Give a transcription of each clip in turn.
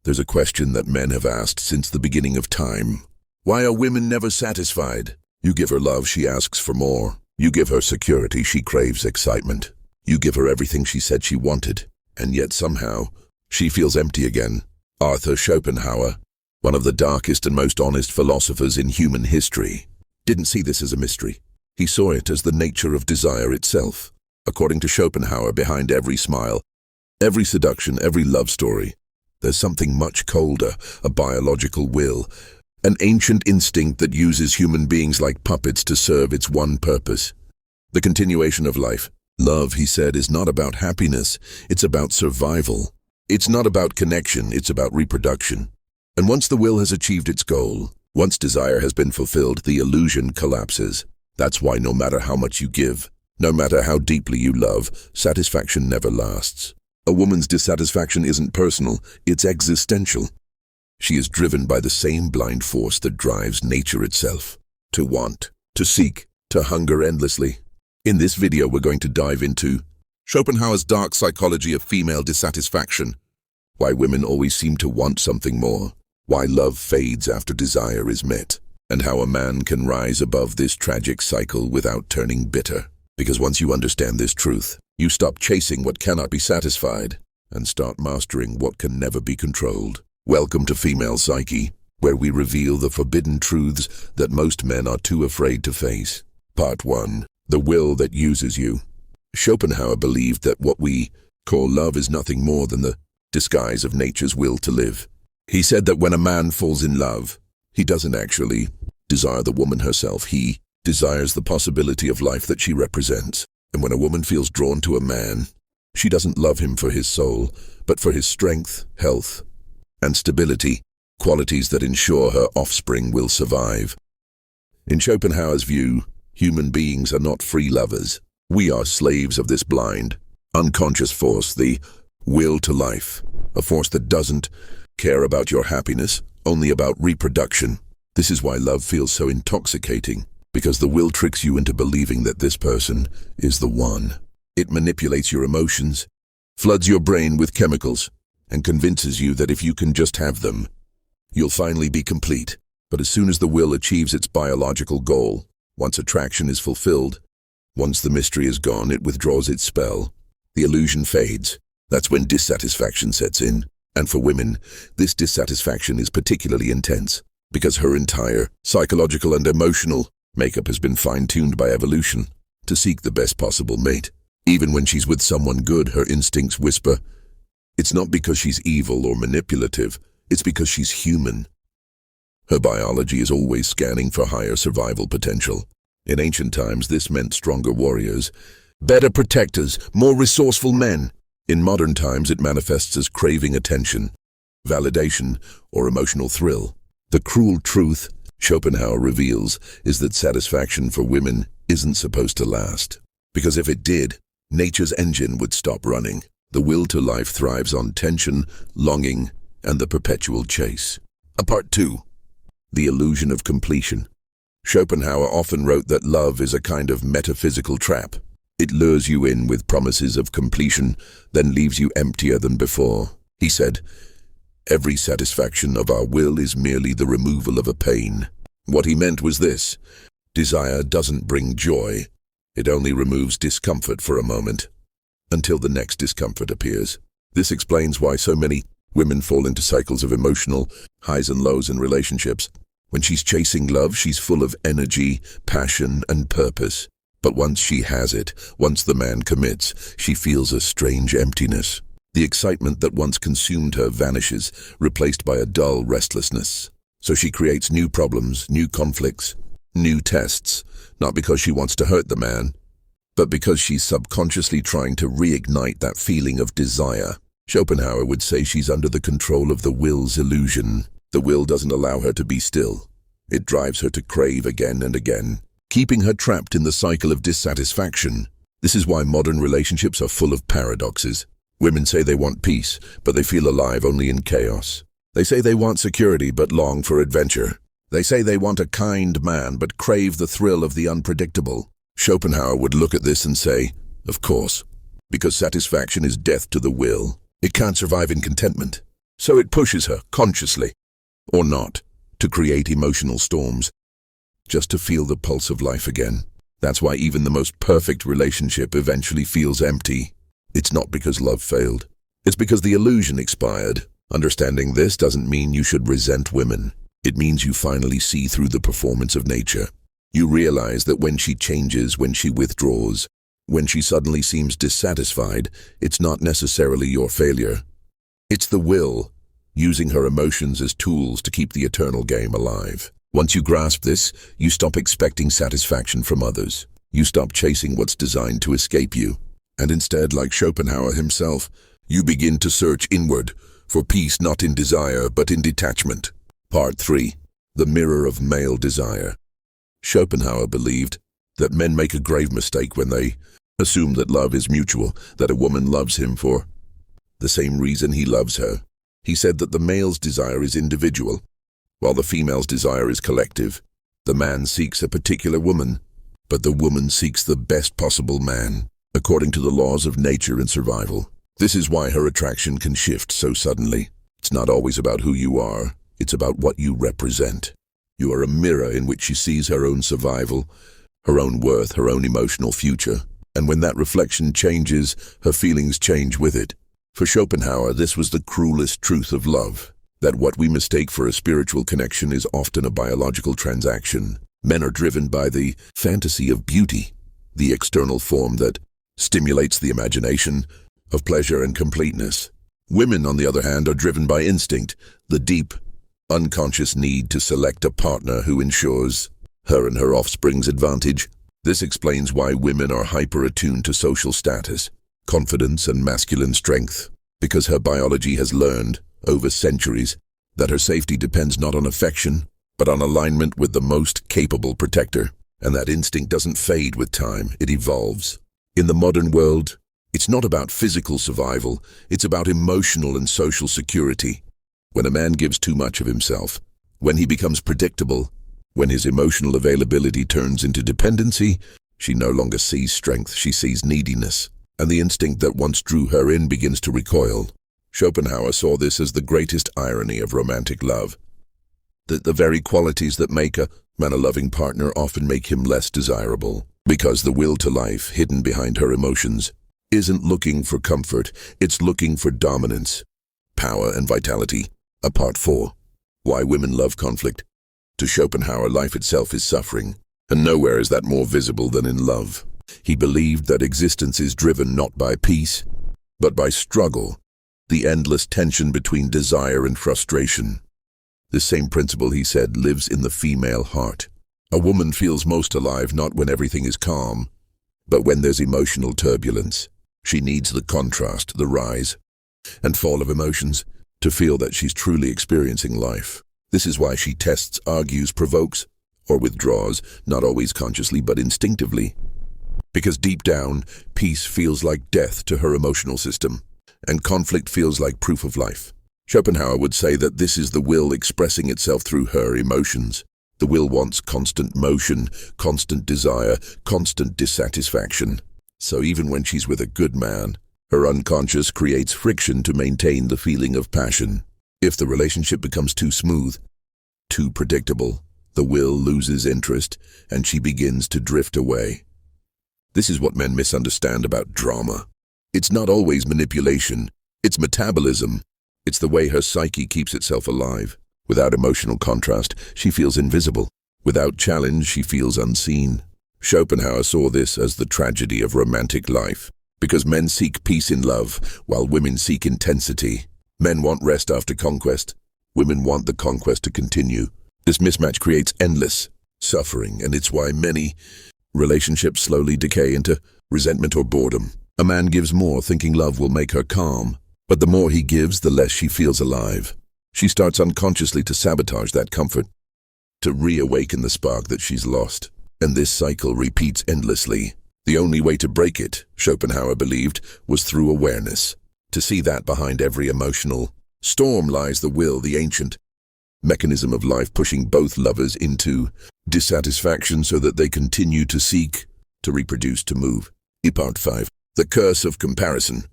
There's a question that men have asked since the beginning of time. Why are women never satisfied? You give her love, she asks for more. You give her security, she craves excitement. You give her everything she said she wanted, and yet somehow, she feels empty again. Arthur Schopenhauer, one of the darkest and most honest philosophers in human history, didn't see this as a mystery. He saw it as the nature of desire itself. According to Schopenhauer, behind every smile, every seduction, every love story, there's something much colder, a biological will, an ancient instinct that uses human beings like puppets to serve its one purpose: the continuation of life. Love, he said, is not about happiness, it's about survival. It's not about connection, it's about reproduction. And once the will has achieved its goal, once desire has been fulfilled, the illusion collapses. That's why no matter how much you give, no matter how deeply you love, satisfaction never lasts. A woman's dissatisfaction isn't personal, it's existential. She is driven by the same blind force that drives nature itself: to want, to seek, to hunger endlessly. In this video, we're going to dive into Schopenhauer's dark psychology of female dissatisfaction, why women always seem to want something more, why love fades after desire is met, and how a man can rise above this tragic cycle without turning bitter. Because once you understand this truth, you stop chasing what cannot be satisfied and start mastering what can never be controlled. Welcome to Female Psyche, where we reveal the forbidden truths that most men are too afraid to face. Part 1. The will that uses you. Schopenhauer believed that what we call love is nothing more than the disguise of nature's will to live. He said that when a man falls in love, he doesn't actually desire the woman herself. He desires the possibility of life that she represents. And when a woman feels drawn to a man, she doesn't love him for his soul, but for his strength, health, and stability, qualities that ensure her offspring will survive. In Schopenhauer's view, human beings are not free lovers. We are slaves of this blind, unconscious force, the will to life, a force that doesn't care about your happiness, only about reproduction. This is why love feels so intoxicating, because the will tricks you into believing that this person is the one. It manipulates your emotions, floods your brain with chemicals, and convinces you that if you can just have them, you'll finally be complete. But as soon as the will achieves its biological goal, once attraction is fulfilled, once the mystery is gone, it withdraws its spell. The illusion fades. That's when dissatisfaction sets in. And for women, this dissatisfaction is particularly intense, because her entire psychological and emotional makeup has been fine-tuned by evolution to seek the best possible mate. Even when she's with someone good, her instincts whisper, it's not because she's evil or manipulative, it's because she's human. Her biology is always scanning for higher survival potential. In ancient times, this meant stronger warriors, better protectors, more resourceful men. In modern times, it manifests as craving attention, validation, or emotional thrill. The cruel truth, Schopenhauer reveals, is that satisfaction for women isn't supposed to last. Because if it did, nature's engine would stop running. The will to life thrives on tension, longing, and the perpetual chase. Part 2. The illusion of completion. Schopenhauer often wrote that love is a kind of metaphysical trap. It lures you in with promises of completion, then leaves you emptier than before. He said, every satisfaction of our will is merely the removal of a pain. What he meant was this: desire doesn't bring joy. It only removes discomfort for a moment, until the next discomfort appears. This explains why so many women fall into cycles of emotional highs and lows in relationships. When she's chasing love, she's full of energy, passion, and purpose. But once she has it, once the man commits, she feels a strange emptiness. The excitement that once consumed her vanishes, replaced by a dull restlessness. So she creates new problems, new conflicts, new tests, not because she wants to hurt the man, but because she's subconsciously trying to reignite that feeling of desire. Schopenhauer would say she's under the control of the will's illusion. The will doesn't allow her to be still. It drives her to crave again and again, keeping her trapped in the cycle of dissatisfaction. This is why modern relationships are full of paradoxes. Women say they want peace, but they feel alive only in chaos. They say they want security, but long for adventure. They say they want a kind man, but crave the thrill of the unpredictable. Schopenhauer would look at this and say, of course, because satisfaction is death to the will. It can't survive in contentment. So it pushes her, consciously or not, to create emotional storms, just to feel the pulse of life again. That's why even the most perfect relationship eventually feels empty. It's not because love failed. It's because the illusion expired. Understanding this doesn't mean you should resent women. It means you finally see through the performance of nature. You realize that when she changes, when she withdraws, when she suddenly seems dissatisfied, it's not necessarily your failure. It's the will, using her emotions as tools to keep the eternal game alive. Once you grasp this, you stop expecting satisfaction from others. You stop chasing what's designed to escape you. And instead, like Schopenhauer himself, you begin to search inward for peace not in desire but in detachment. Part 3. The Mirror of Male Desire. Schopenhauer believed that men make a grave mistake when they assume that love is mutual, that a woman loves him for the same reason he loves her. He said that the male's desire is individual, while the female's desire is collective. The man seeks a particular woman, but the woman seeks the best possible man, according to the laws of nature and survival. This is why her attraction can shift so suddenly. It's not always about who you are, it's about what you represent. You are a mirror in which she sees her own survival, her own worth, her own emotional future. And when that reflection changes, her feelings change with it. For Schopenhauer, this was the cruelest truth of love, that what we mistake for a spiritual connection is often a biological transaction. Men are driven by the fantasy of beauty, the external form that stimulates the imagination, of pleasure and completeness. Women, on the other hand, are driven by instinct, the deep, unconscious need to select a partner who ensures her and her offspring's advantage. This explains why women are hyper-attuned to social status, confidence and masculine strength, because her biology has learned, over centuries, that her safety depends not on affection, but on alignment with the most capable protector. And that instinct doesn't fade with time, it evolves. In the modern world, it's not about physical survival, it's about emotional and social security. When a man gives too much of himself, when he becomes predictable, when his emotional availability turns into dependency, she no longer sees strength, she sees neediness. And the instinct that once drew her in begins to recoil. Schopenhauer saw this as the greatest irony of romantic love. That the very qualities that make a man a loving partner often make him less desirable. Because the will to life, hidden behind her emotions, isn't looking for comfort, it's looking for dominance, power and vitality. Part 4. Why women love conflict. To Schopenhauer, life itself is suffering, and nowhere is that more visible than in love. He believed that existence is driven not by peace, but by struggle, the endless tension between desire and frustration. This same principle, he said, lives in the female heart. A woman feels most alive not when everything is calm, but when there's emotional turbulence. She needs the contrast, the rise and fall of emotions, to feel that she's truly experiencing life. This is why she tests, argues, provokes, or withdraws, not always consciously but instinctively. Because deep down, peace feels like death to her emotional system, and conflict feels like proof of life. Schopenhauer would say that this is the will expressing itself through her emotions. The will wants constant motion, constant desire, constant dissatisfaction. So even when she's with a good man, her unconscious creates friction to maintain the feeling of passion. If the relationship becomes too smooth, too predictable, the will loses interest and she begins to drift away. This is what men misunderstand about drama. It's not always manipulation, it's metabolism. It's the way her psyche keeps itself alive. Without emotional contrast, she feels invisible. Without challenge, she feels unseen. Schopenhauer saw this as the tragedy of romantic life. Because men seek peace in love, while women seek intensity. Men want rest after conquest. Women want the conquest to continue. This mismatch creates endless suffering, and it's why many relationships slowly decay into resentment or boredom. A man gives more, thinking love will make her calm. But the more he gives, the less she feels alive. She starts unconsciously to sabotage that comfort, to reawaken the spark that she's lost. And this cycle repeats endlessly. The only way to break it, Schopenhauer believed, was through awareness. To see that behind every emotional storm lies the will, the ancient mechanism of life pushing both lovers into dissatisfaction so that they continue to seek, to reproduce, to move. Part 5. The curse of comparison.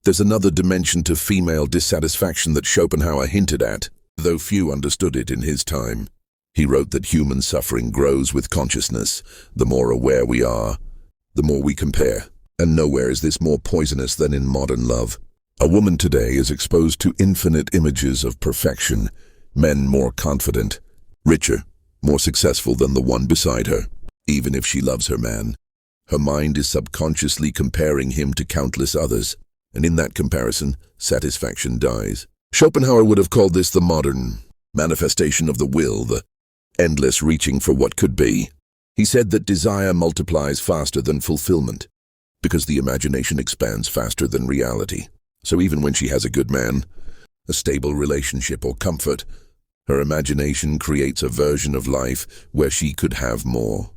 There's another dimension to female dissatisfaction that Schopenhauer hinted at, though few understood it in his time. He wrote that human suffering grows with consciousness. The more aware we are, the more we compare. And nowhere is this more poisonous than in modern love. A woman today is exposed to infinite images of perfection, men more confident, richer, more successful than the one beside her. Even if she loves her man, her mind is subconsciously comparing him to countless others, and in that comparison, satisfaction dies. Schopenhauer would have called this the modern manifestation of the will, the endless reaching for what could be. He said that desire multiplies faster than fulfillment, because the imagination expands faster than reality. So even when she has a good man, a stable relationship or comfort, her imagination creates a version of life where she could have more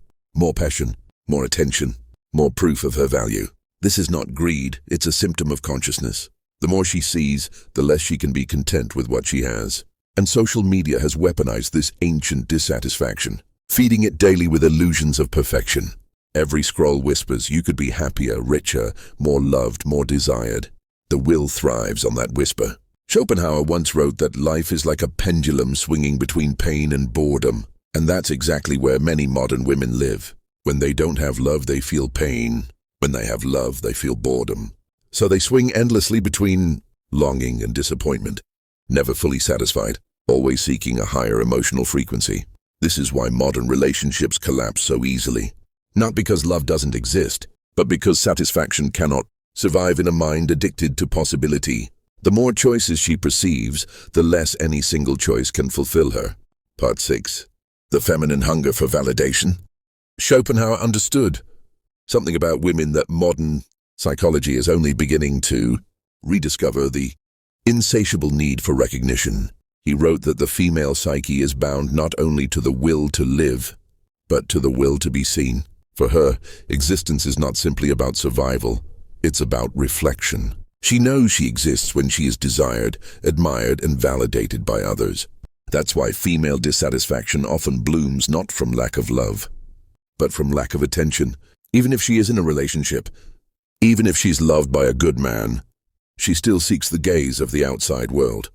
passion, more attention, more proof of her value. This is not greed, it's a symptom of consciousness. The more she sees, the less she can be content with what she has. And social media has weaponized this ancient dissatisfaction, feeding it daily with illusions of perfection. Every scroll whispers you could be happier, richer, more loved, more desired. The will thrives on that whisper. Schopenhauer once wrote that life is like a pendulum swinging between pain and boredom. And that's exactly where many modern women live. When they don't have love, they feel pain. When they have love, they feel boredom. So they swing endlessly between longing and disappointment, never fully satisfied, always seeking a higher emotional frequency. This is why modern relationships collapse so easily. Not because love doesn't exist, but because satisfaction cannot survive in a mind addicted to possibility. The more choices she perceives, the less any single choice can fulfill her. Part 6. The feminine hunger for validation. Schopenhauer understood something about women that modern psychology is only beginning to rediscover: the insatiable need for recognition. He wrote that the female psyche is bound not only to the will to live, but to the will to be seen. For her, existence is not simply about survival, it's about reflection. She knows she exists when she is desired, admired, and validated by others. That's why female dissatisfaction often blooms not from lack of love, but from lack of attention. Even if she is in a relationship, even if she's loved by a good man, she still seeks the gaze of the outside world,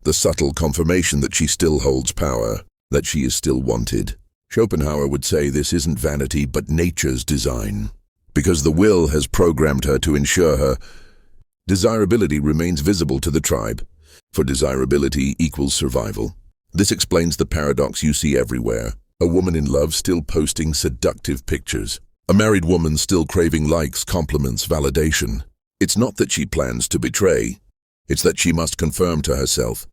the subtle confirmation that she still holds power, that she is still wanted. Schopenhauer would say this isn't vanity but nature's design, because the will has programmed her to ensure her desirability remains visible to the tribe, for desirability equals survival. This explains the paradox you see everywhere: a woman in love still posting seductive pictures, a married woman still craving likes, compliments, validation. It's not that she plans to betray, it's that she must confirm to herself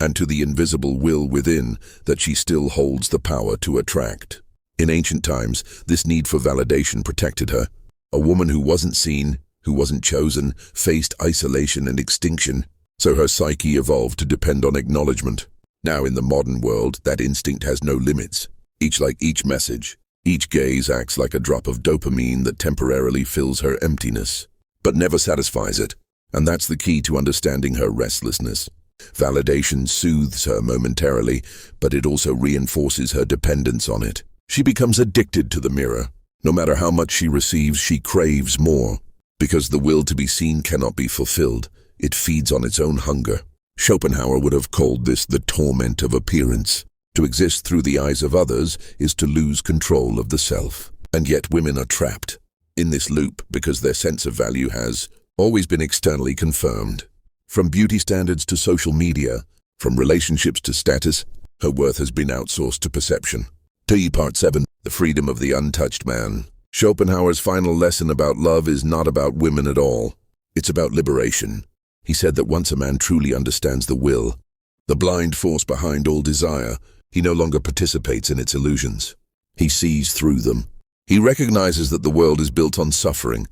and to the invisible will within that she still holds the power to attract. In ancient times, this need for validation protected her. A woman who wasn't seen, who wasn't chosen, faced isolation and extinction, so her psyche evolved to depend on acknowledgement. Now in the modern world, that instinct has no limits. Each message, each gaze acts like a drop of dopamine that temporarily fills her emptiness, but never satisfies it. And that's the key to understanding her restlessness. Validation soothes her momentarily, but it also reinforces her dependence on it. She becomes addicted to the mirror. No matter how much she receives, she craves more. Because the will to be seen cannot be fulfilled, it feeds on its own hunger. Schopenhauer would have called this the torment of appearance. To exist through the eyes of others is to lose control of the self. And yet women are trapped in this loop because their sense of value has always been externally confirmed. From beauty standards to social media, from relationships to status, her worth has been outsourced to perception. Part 7. The freedom of the untouched man. Schopenhauer's final lesson about love is not about women at all. It's about liberation. He said that once a man truly understands the will, the blind force behind all desire, he no longer participates in its illusions. He sees through them. He recognizes that the world is built on suffering,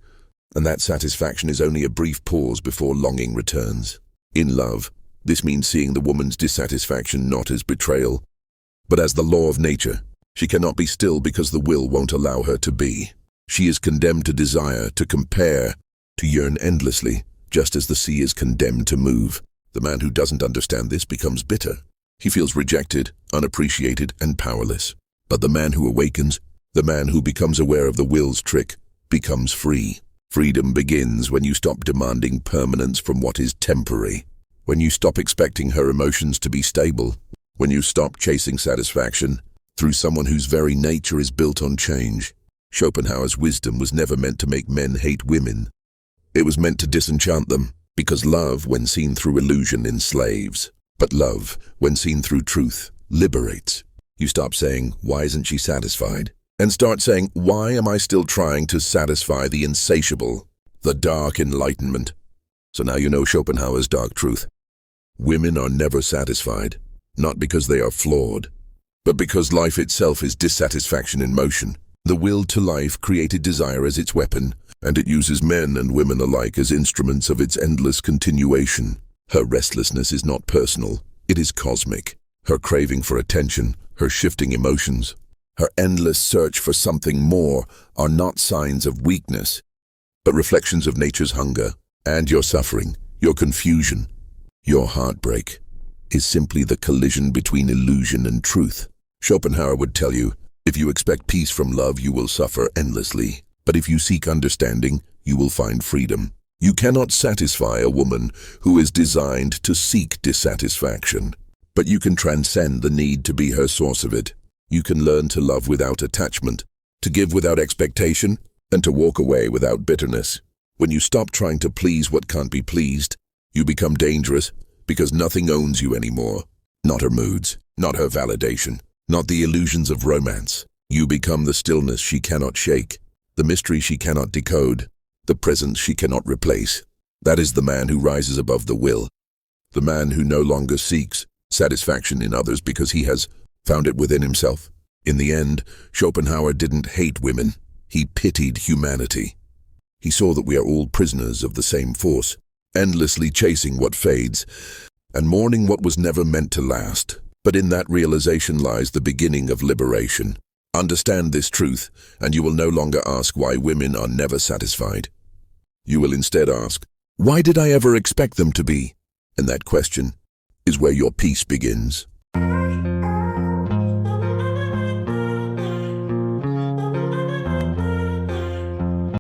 and that satisfaction is only a brief pause before longing returns. In love, this means seeing the woman's dissatisfaction not as betrayal, but as the law of nature. She cannot be still because the will won't allow her to be. She is condemned to desire, to compare, to yearn endlessly, just as the sea is condemned to move. The man who doesn't understand this becomes bitter. He feels rejected, unappreciated, and powerless. But the man who awakens, the man who becomes aware of the will's trick, becomes free. Freedom begins when you stop demanding permanence from what is temporary, when you stop expecting her emotions to be stable, when you stop chasing satisfaction through someone whose very nature is built on change. Schopenhauer's wisdom was never meant to make men hate women. It was meant to disenchant them, because love, when seen through illusion, enslaves. But love, when seen through truth, liberates. You stop saying, "Why isn't she satisfied?" and start saying, "Why am I still trying to satisfy the insatiable, the dark enlightenment?" So now you know Schopenhauer's dark truth. Women are never satisfied, not because they are flawed, but because life itself is dissatisfaction in motion. The will to life created desire as its weapon, and it uses men and women alike as instruments of its endless continuation. Her restlessness is not personal, it is cosmic. Her craving for attention, her shifting emotions, her endless search for something more are not signs of weakness, but reflections of nature's hunger. And your suffering, your confusion, your heartbreak is simply the collision between illusion and truth. Schopenhauer would tell you, if you expect peace from love, you will suffer endlessly. But if you seek understanding, you will find freedom. You cannot satisfy a woman who is designed to seek dissatisfaction, but you can transcend the need to be her source of it. You can learn to love without attachment, to give without expectation, and to walk away without bitterness. When you stop trying to please what can't be pleased, you become dangerous because nothing owns you anymore. Not her moods, not her validation, not the illusions of romance. You become the stillness she cannot shake, the mystery she cannot decode, the presence she cannot replace. That is the man who rises above the will, the man who no longer seeks satisfaction in others because he has found it within himself. In the end, Schopenhauer didn't hate women, he pitied humanity. He saw that we are all prisoners of the same force, endlessly chasing what fades, and mourning what was never meant to last. But in that realization lies the beginning of liberation. Understand this truth, and you will no longer ask why women are never satisfied. You will instead ask, why did I ever expect them to be? And that question is where your peace begins.